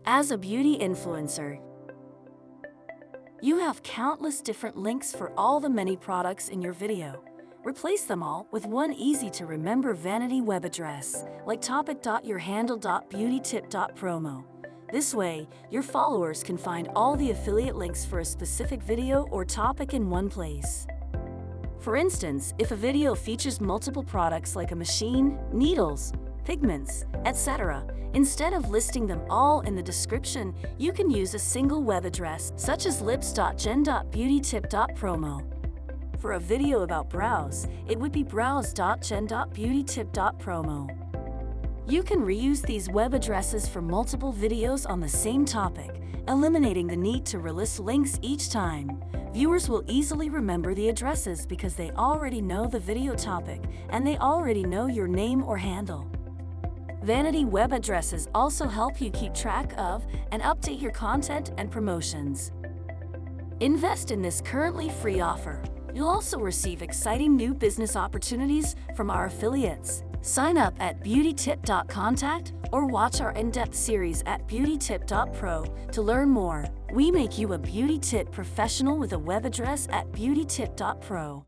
As a beauty influencer, you have countless different links for all the many products in your video. Replace them all with one easy-to-remember vanity web address, like topic.yourhandle.beautytip.promo. This way, your followers can find all the affiliate links for a specific video or topic in one place. For instance, if a video features multiple products like a machine, needles, pigments, etc., instead of listing them all in the description, you can use a single web address, such as lips.gen.beautytip.promo. For a video about brows, it would be brows.gen.beautytip.promo. You can reuse these web addresses for multiple videos on the same topic, eliminating the need to relist links each time. Viewers will easily remember the addresses because they already know the video topic and they already know your name or handle. Vanity web addresses also help you keep track of and update your content and promotions. Invest in this currently free offer. You'll also receive exciting new business opportunities from our affiliates. Sign up at beautytip.contact or watch our in-depth series at beautytip.pro to learn more. We make you a beauty tip professional with a web address at beautytip.pro.